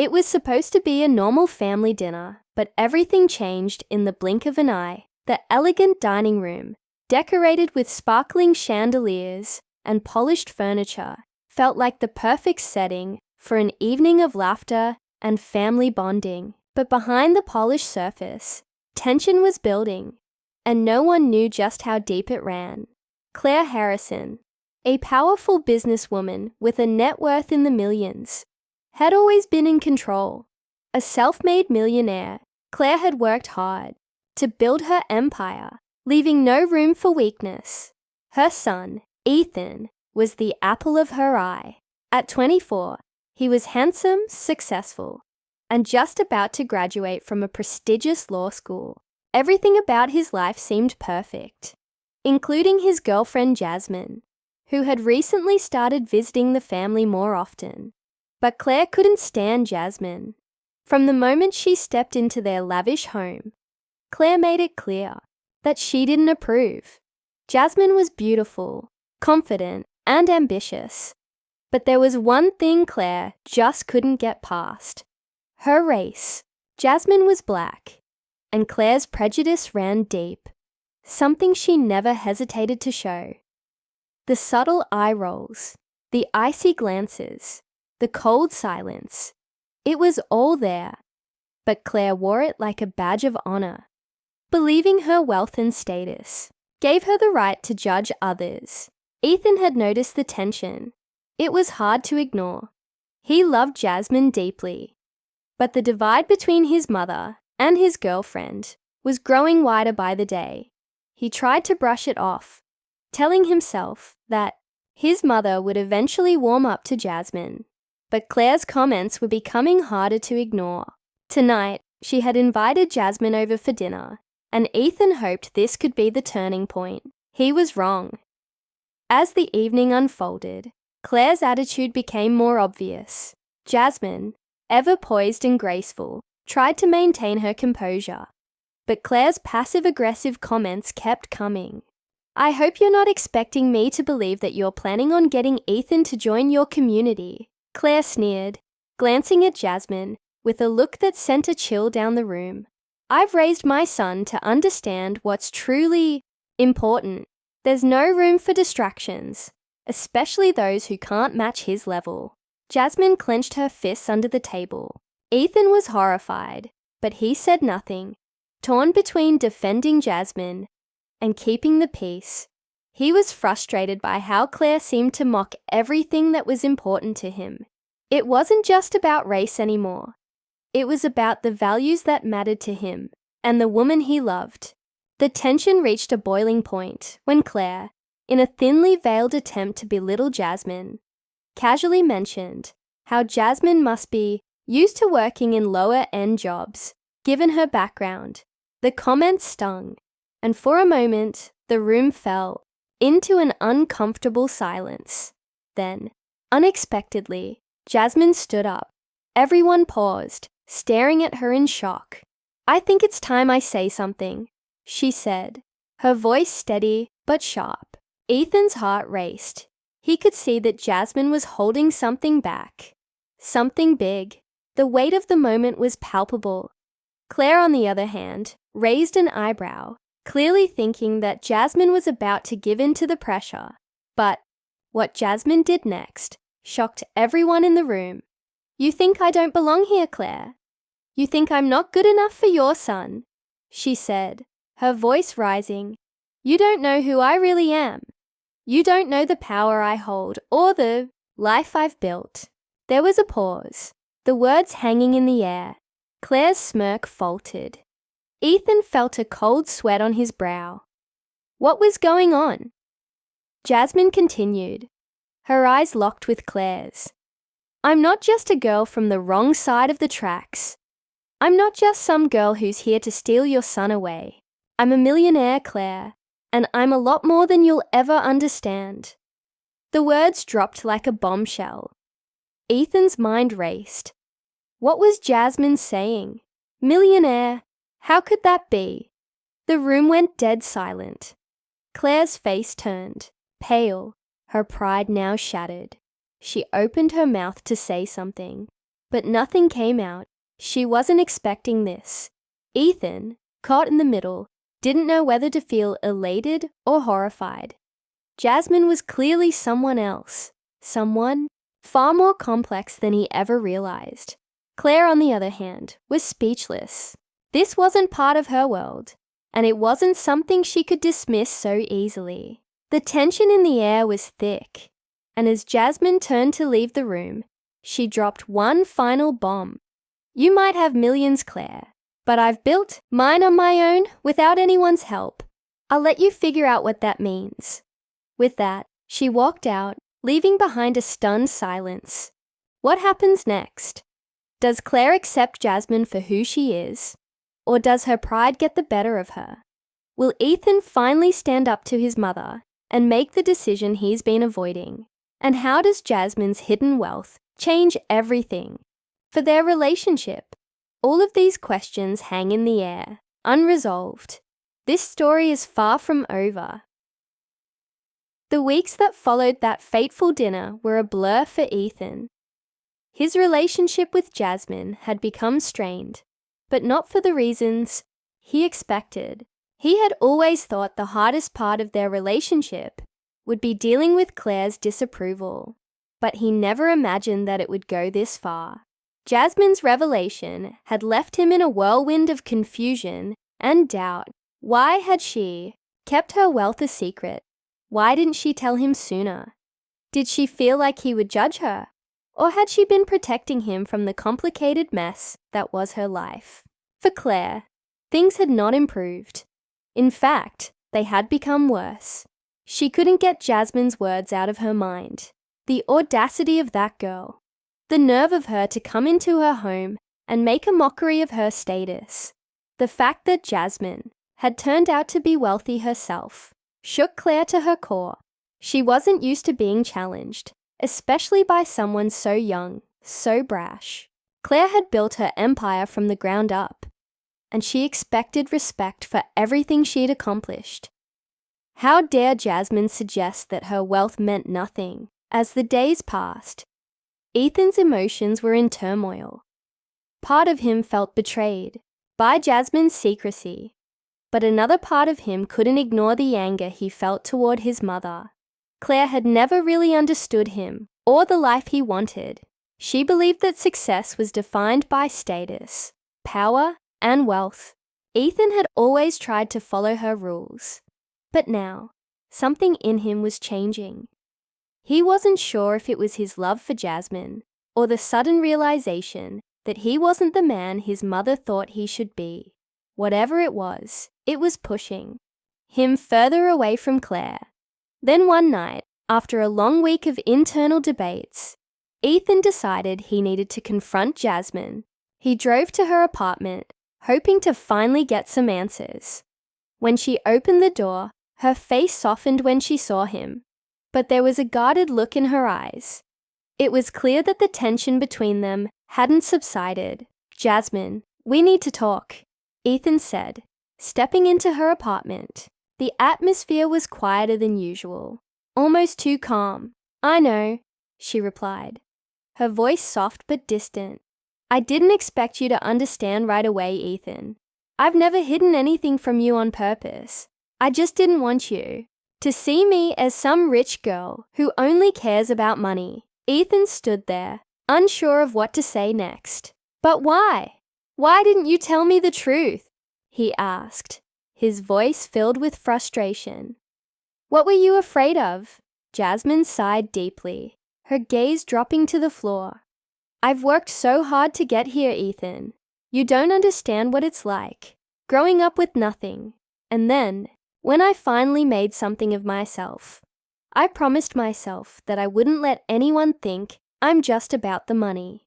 It was supposed to be a normal family dinner, but everything changed in the blink of an eye. The elegant dining room, decorated with sparkling chandeliers and polished furniture, felt like the perfect setting for an evening of laughter and family bonding. But behind the polished surface, tension was building, and no one knew just how deep it ran. Claire Harrison, a powerful businesswoman with a net worth in the millions, had always been in control. A self-made millionaire, Claire had worked hard to build her empire, leaving no room for weakness. Her son, Ethan, was the apple of her eye. At 24, he was handsome, successful, and just about to graduate from a prestigious law school. Everything about his life seemed perfect, including his girlfriend Jasmine, who had recently started visiting the family more often. But Claire couldn't stand Jasmine. From the moment she stepped into their lavish home, Claire made it clear that she didn't approve. Jasmine was beautiful, confident, and ambitious. But there was one thing Claire just couldn't get past: her race. Jasmine was black, and Claire's prejudice ran deep, something she never hesitated to show. The subtle eye rolls, the icy glances, the cold silence. It was all there, but Claire wore it like a badge of honor. Believing her wealth and status gave her the right to judge others. Ethan had noticed the tension. It was hard to ignore. He loved Jasmine deeply, but the divide between his mother and his girlfriend was growing wider by the day. He tried to brush it off, telling himself that his mother would eventually warm up to Jasmine. But Claire's comments were becoming harder to ignore. Tonight, she had invited Jasmine over for dinner, and Ethan hoped this could be the turning point. He was wrong. As the evening unfolded, Claire's attitude became more obvious. Jasmine, ever poised and graceful, tried to maintain her composure, but Claire's passive-aggressive comments kept coming. "I hope you're not expecting me to believe that you're planning on getting Ethan to join your community," Claire sneered, glancing at Jasmine with a look that sent a chill down the room. "I've raised my son to understand what's truly important. There's no room for distractions, especially those who can't match his level." Jasmine clenched her fists under the table. Ethan was horrified, but he said nothing. Torn between defending Jasmine and keeping the peace, he was frustrated by how Claire seemed to mock everything that was important to him. It wasn't just about race anymore. It was about the values that mattered to him and the woman he loved. The tension reached a boiling point when Claire, in a thinly veiled attempt to belittle Jasmine, casually mentioned how Jasmine must be used to working in lower-end jobs, given her background. The comment stung, and for a moment, the room fell into an uncomfortable silence. Then, unexpectedly, Jasmine stood up. Everyone paused, staring at her in shock. "I think it's time I say something," she said, her voice steady but sharp. Ethan's heart raced. He could see that Jasmine was holding something back. Something big. The weight of the moment was palpable. Claire, on the other hand, raised an eyebrow, clearly thinking that Jasmine was about to give in to the pressure. But what Jasmine did next shocked everyone in the room. "You think I don't belong here, Claire? You think I'm not good enough for your son?" she said, her voice rising. "You don't know who I really am. You don't know the power I hold or the life I've built." There was a pause, the words hanging in the air. Claire's smirk faltered. Ethan felt a cold sweat on his brow. What was going on? Jasmine continued, her eyes locked with Claire's. "I'm not just a girl from the wrong side of the tracks. I'm not just some girl who's here to steal your son away. I'm a millionaire, Claire, and I'm a lot more than you'll ever understand." The words dropped like a bombshell. Ethan's mind raced. What was Jasmine saying? Millionaire? How could that be? The room went dead silent. Claire's face turned, pale, her pride now shattered. She opened her mouth to say something, But nothing came out. She wasn't expecting this. Ethan, caught in the middle, didn't know whether to feel elated or horrified. Jasmine was clearly someone else, someone far more complex than he ever realized. Claire, on the other hand, was speechless. This wasn't part of her world, and it wasn't something she could dismiss so easily. The tension in the air was thick, and as Jasmine turned to leave the room, she dropped one final bomb. "You might have millions, Claire, but I've built mine on my own without anyone's help. I'll let you figure out what that means." With that, she walked out, leaving behind a stunned silence. What happens next? Does Claire accept Jasmine for who she is? Or does her pride get the better of her? Will Ethan finally stand up to his mother and make the decision he's been avoiding? And how does Jasmine's hidden wealth change everything for their relationship? All of these questions hang in the air, unresolved. This story is far from over. The weeks that followed that fateful dinner were a blur for Ethan. His relationship with Jasmine had become strained, but not for the reasons he expected. He had always thought the hardest part of their relationship would be dealing with Claire's disapproval, but he never imagined that it would go this far. Jasmine's revelation had left him in a whirlwind of confusion and doubt. Why had she kept her wealth a secret? Why didn't she tell him sooner? Did she feel like he would judge her? Or had she been protecting him from the complicated mess that was her life? For Claire, things had not improved. In fact, they had become worse. She couldn't get Jasmine's words out of her mind. The audacity of that girl. The nerve of her to come into her home and make a mockery of her status. The fact that Jasmine had turned out to be wealthy herself shook Claire to her core. She wasn't used to being challenged, especially by someone so young, so brash. Claire had built her empire from the ground up, and she expected respect for everything she'd accomplished. How dare Jasmine suggest that her wealth meant nothing? As the days passed, Ethan's emotions were in turmoil. Part of him felt betrayed by Jasmine's secrecy, but another part of him couldn't ignore the anger he felt toward his mother. Claire had never really understood him or the life he wanted. She believed that success was defined by status, power, and wealth. Ethan had always tried to follow her rules, but now something in him was changing. He wasn't sure if it was his love for Jasmine or the sudden realization that he wasn't the man his mother thought he should be. Whatever it was pushing him further away from Claire. Then one night, after a long week of internal debates, Ethan decided he needed to confront Jasmine. He drove to her apartment, hoping to finally get some answers. When she opened the door, her face softened when she saw him, but there was a guarded look in her eyes. It was clear that the tension between them hadn't subsided. "Jasmine, we need to talk," Ethan said, stepping into her apartment. The atmosphere was quieter than usual, almost too calm. "I know," she replied, her voice soft but distant. "I didn't expect you to understand right away, Ethan. I've never hidden anything from you on purpose. I just didn't want you to see me as some rich girl who only cares about money." Ethan stood there, unsure of what to say next. "But why? Why didn't you tell me the truth?" he asked, his voice filled with frustration. "What were you afraid of?" Jasmine sighed deeply, her gaze dropping to the floor. "I've worked so hard to get here, Ethan. You don't understand what it's like, growing up with nothing. And then, when I finally made something of myself, I promised myself that I wouldn't let anyone think I'm just about the money.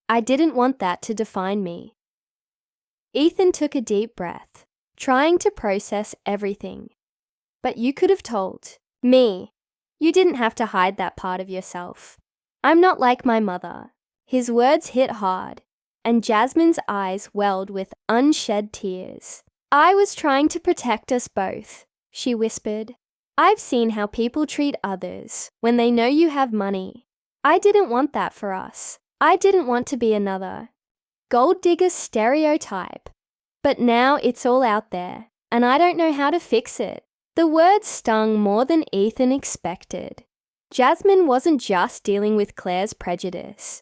I didn't want that to define me." Ethan took a deep breath, trying to process everything. "But you could have told me. You didn't have to hide that part of yourself. I'm not like my mother." His words hit hard, and Jasmine's eyes welled with unshed tears. "I was trying to protect us both," she whispered. "I've seen how people treat others when they know you have money. I didn't want that for us. I didn't want to be another gold digger stereotype. But now it's all out there, and I don't know how to fix it." The words stung more than Ethan expected. Jasmine wasn't just dealing with Claire's prejudice.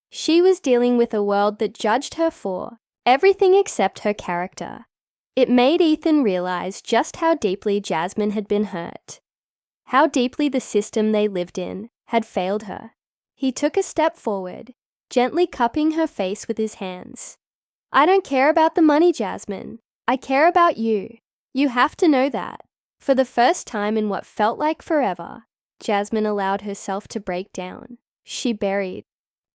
She was dealing with a world that judged her for everything except her character. It made Ethan realize just how deeply Jasmine had been hurt, how deeply the system they lived in had failed her. He took a step forward, gently cupping her face with his hands. "I don't care about the money, Jasmine. I care about you. You have to know that." For the first time in what felt like forever, Jasmine allowed herself to break down. She buried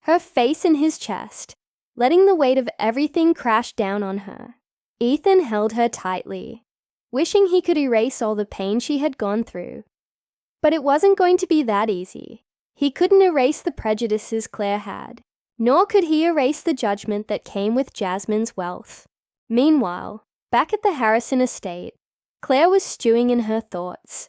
her face in his chest, letting the weight of everything crash down on her. Ethan held her tightly, wishing he could erase all the pain she had gone through. But it wasn't going to be that easy. He couldn't erase the prejudices Claire had, nor could he erase the judgment that came with Jasmine's wealth. Meanwhile, back at the Harrison estate, Claire was stewing in her thoughts.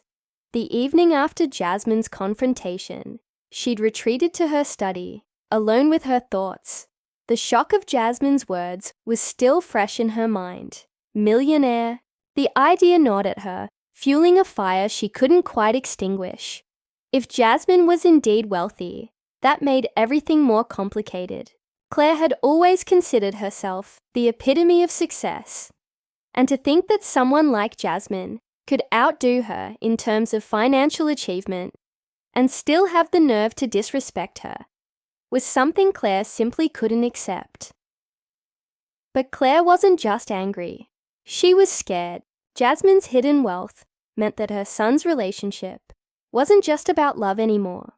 The evening after Jasmine's confrontation, she'd retreated to her study, alone with her thoughts. The shock of Jasmine's words was still fresh in her mind. Millionaire. The idea gnawed at her, fueling a fire she couldn't quite extinguish. If Jasmine was indeed wealthy, that made everything more complicated. Claire had always considered herself the epitome of success. And to think that someone like Jasmine could outdo her in terms of financial achievement and still have the nerve to disrespect her was something Claire simply couldn't accept. But Claire wasn't just angry. She was scared. Jasmine's hidden wealth meant that her son's relationship wasn't just about love anymore.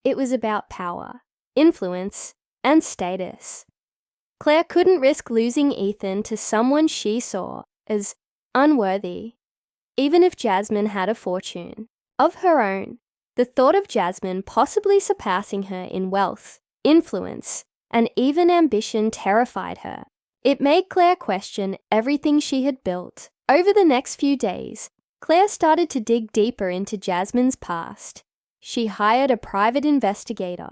It was about power, influence, and status. Claire couldn't risk losing Ethan to someone she saw as unworthy, even if Jasmine had a fortune of her own. The thought of Jasmine possibly surpassing her in wealth, influence, and even ambition terrified her. It made Claire question everything she had built. Over the next few days, Claire started to dig deeper into Jasmine's past. She hired a private investigator,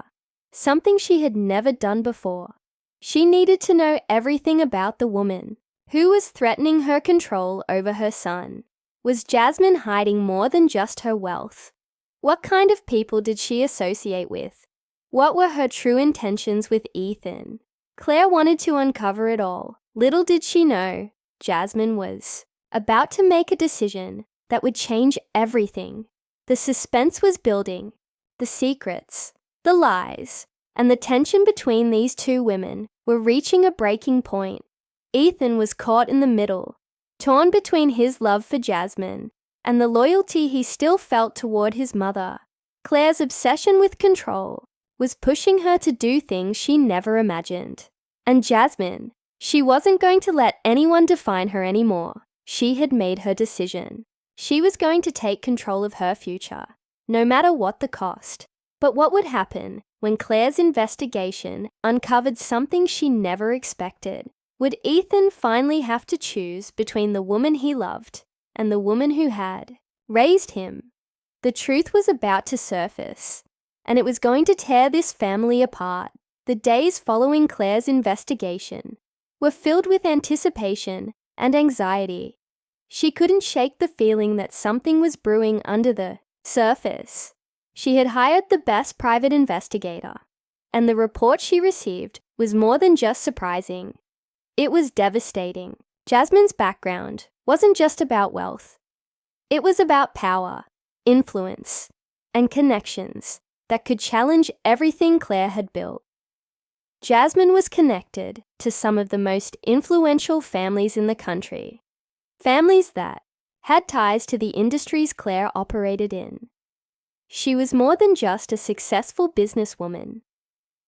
something she had never done before. She needed to know everything about the woman who was threatening her control over her son. Was Jasmine hiding more than just her wealth? What kind of people did she associate with? What were her true intentions with Ethan? Claire wanted to uncover it all. Little did she know, Jasmine was about to make a decision that would change everything. The suspense was building. The secrets, the lies, and the tension between these two women were reaching a breaking point. Ethan was caught in the middle, torn between his love for Jasmine and the loyalty he still felt toward his mother. Claire's obsession with control was pushing her to do things she never imagined. And Jasmine, she wasn't going to let anyone define her anymore. She had made her decision. She was going to take control of her future, no matter what the cost. But what would happen when Claire's investigation uncovered something she never expected? Would Ethan finally have to choose between the woman he loved and the woman who had raised him? The truth was about to surface, and it was going to tear this family apart. The days following Claire's investigation were filled with anticipation and anxiety. She couldn't shake the feeling that something was brewing under the surface. She had hired the best private investigator, and the report she received was more than just surprising. It was devastating. Jasmine's background wasn't just about wealth. It was about power, influence, and connections that could challenge everything Claire had built. Jasmine was connected to some of the most influential families in the country, families that had ties to the industries Claire operated in. She was more than just a successful businesswoman.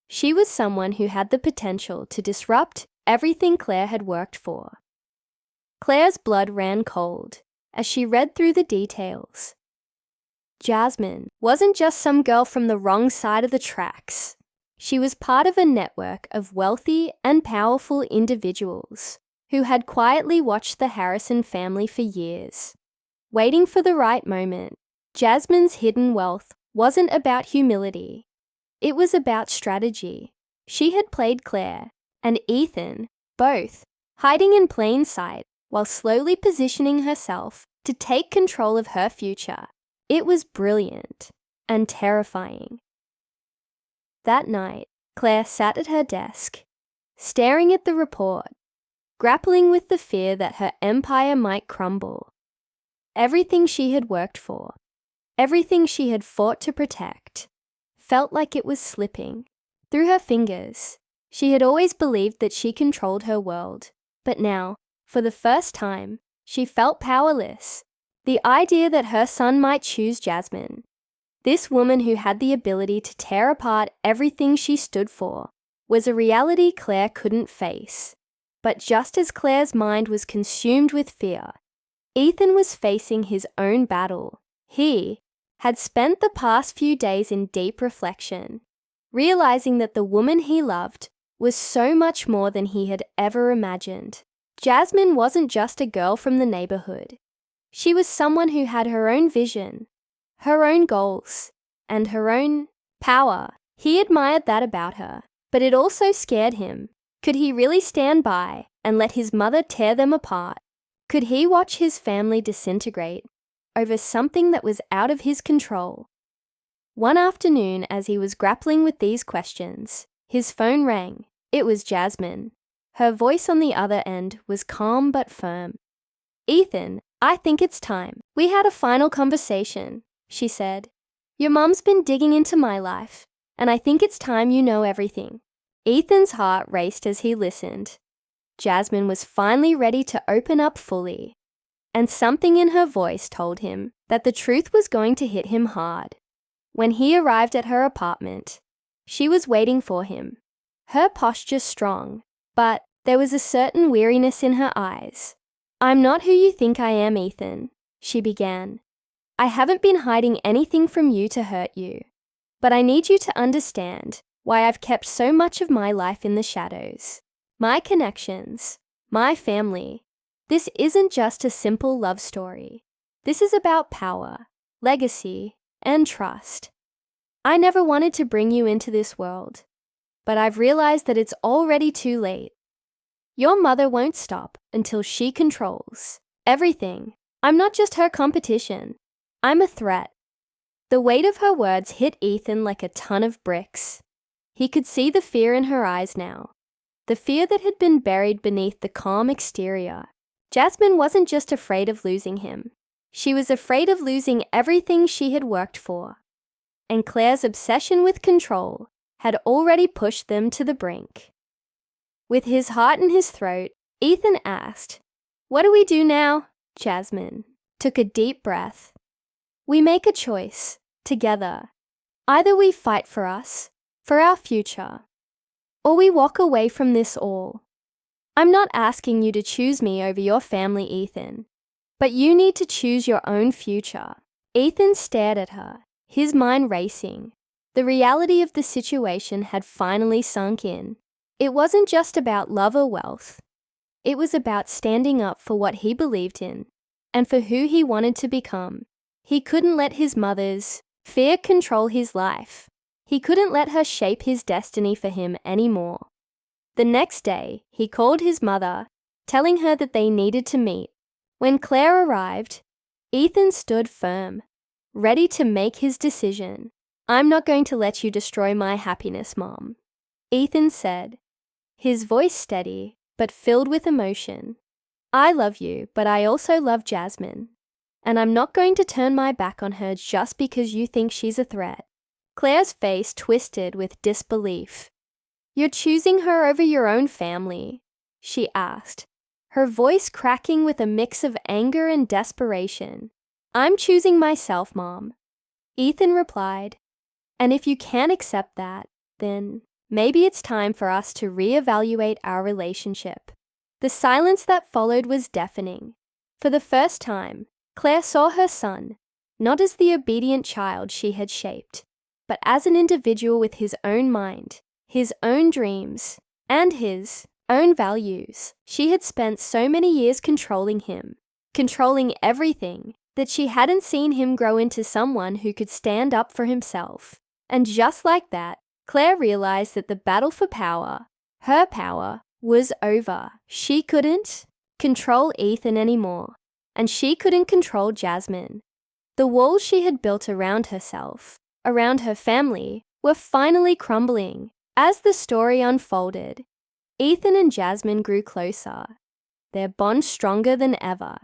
She was someone who had the potential to disrupt everything Claire had worked for. Claire's blood ran cold as she read through the details. Jasmine wasn't just some girl from the wrong side of the tracks. She was part of a network of wealthy and powerful individuals who had quietly watched the Harrison family for years, waiting for the right moment. Jasmine's hidden wealth wasn't about humility. It was about strategy. She had played Claire and Ethan, both, hiding in plain sight while slowly positioning herself to take control of her future. It was brilliant and terrifying. That night, Claire sat at her desk, staring at the report, grappling with the fear that her empire might crumble. Everything she had worked for, everything she had fought to protect, felt like it was slipping through her fingers. She had always believed that she controlled her world, but now, for the first time, she felt powerless. The idea that her son might choose Jasmine, this woman who had the ability to tear apart everything she stood for, was a reality Claire couldn't face. But just as Claire's mind was consumed with fear, Ethan was facing his own battle. He had spent the past few days in deep reflection, realizing that the woman he loved was so much more than he had ever imagined. Jasmine wasn't just a girl from the neighborhood. She was someone who had her own vision, her own goals, and her own power. He admired that about her, but it also scared him. Could he really stand by and let his mother tear them apart? Could he watch his family disintegrate over something that was out of his control? One afternoon, as he was grappling with these questions, his phone rang. It was Jasmine. Her voice on the other end was calm but firm. "Ethan, I think it's time. We had a final conversation," she said. "Your mom's been digging into my life, and I think it's time you know everything." Ethan's heart raced as he listened. Jasmine was finally ready to open up fully, and something in her voice told him that the truth was going to hit him hard. When he arrived at her apartment, she was waiting for him, her posture strong, but there was a certain weariness in her eyes. "I'm not who you think I am, Ethan," she began. "I haven't been hiding anything from you to hurt you, but I need you to understand why I've kept so much of my life in the shadows. My connections, my family. This isn't just a simple love story. This is about power, legacy, and trust. I never wanted to bring you into this world, but I've realized that it's already too late. Your mother won't stop until she controls everything. I'm not just her competition. I'm a threat." The weight of her words hit Ethan like a ton of bricks. He could see the fear in her eyes now, the fear that had been buried beneath the calm exterior. Jasmine wasn't just afraid of losing him. She was afraid of losing everything she had worked for. And Claire's obsession with control had already pushed them to the brink. With his heart in his throat, Ethan asked, "What do we do now?" Jasmine took a deep breath. "We make a choice, together. Either we fight for us, for our future, or we walk away from this all. I'm not asking you to choose me over your family, Ethan, but you need to choose your own future." Ethan stared at her, his mind racing. The reality of the situation had finally sunk in. It wasn't just about love or wealth. It was about standing up for what he believed in and for who he wanted to become. He couldn't let his mother's fear control his life. He couldn't let her shape his destiny for him anymore. The next day, he called his mother, telling her that they needed to meet. When Claire arrived, Ethan stood firm, ready to make his decision. "I'm not going to let you destroy my happiness, Mom," Ethan said, his voice steady but filled with emotion. "I love you, but I also love Jasmine, and I'm not going to turn my back on her just because you think she's a threat." Claire's face twisted with disbelief. "You're choosing her over your own family?" she asked, her voice cracking with a mix of anger and desperation. "I'm choosing myself, Mom," Ethan replied. "And if you can't accept that, then maybe it's time for us to reevaluate our relationship." The silence that followed was deafening. For the first time, Claire saw her son, not as the obedient child she had shaped, but as an individual with his own mind, his own dreams, and his own values. She had spent so many years controlling him, controlling everything, that she hadn't seen him grow into someone who could stand up for himself. And just like that, Claire realized that the battle for power, her power, was over. She couldn't control Ethan anymore, and she couldn't control Jasmine. The walls she had built around herself, around her family, were finally crumbling. As the story unfolded, Ethan and Jasmine grew closer, their bond stronger than ever.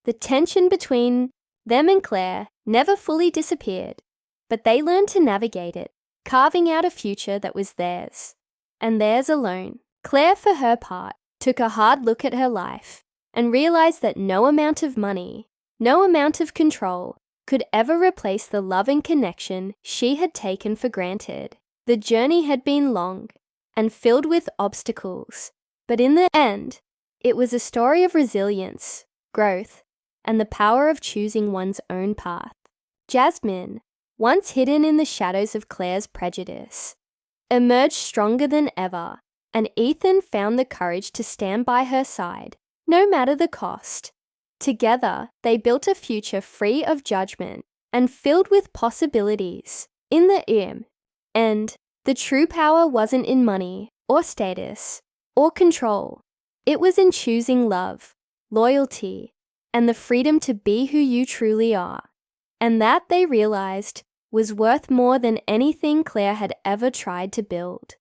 The tension between them and Claire never fully disappeared, but they learned to navigate it, carving out a future that was theirs, and theirs alone. Claire, for her part, took a hard look at her life and realized that no amount of money, no amount of control, could ever replace the love and connection she had taken for granted. The journey had been long and filled with obstacles, but in the end, it was a story of resilience, growth, and the power of choosing one's own path. Jasmine, once hidden in the shadows of Claire's prejudice, emerged stronger than ever, and Ethan found the courage to stand by her side, no matter the cost. Together, they built a future free of judgment and filled with possibilities. In the end, the true power wasn't in money or status or control. It was in choosing love, loyalty, and the freedom to be who you truly are. And that, they realized, was worth more than anything Claire had ever tried to build.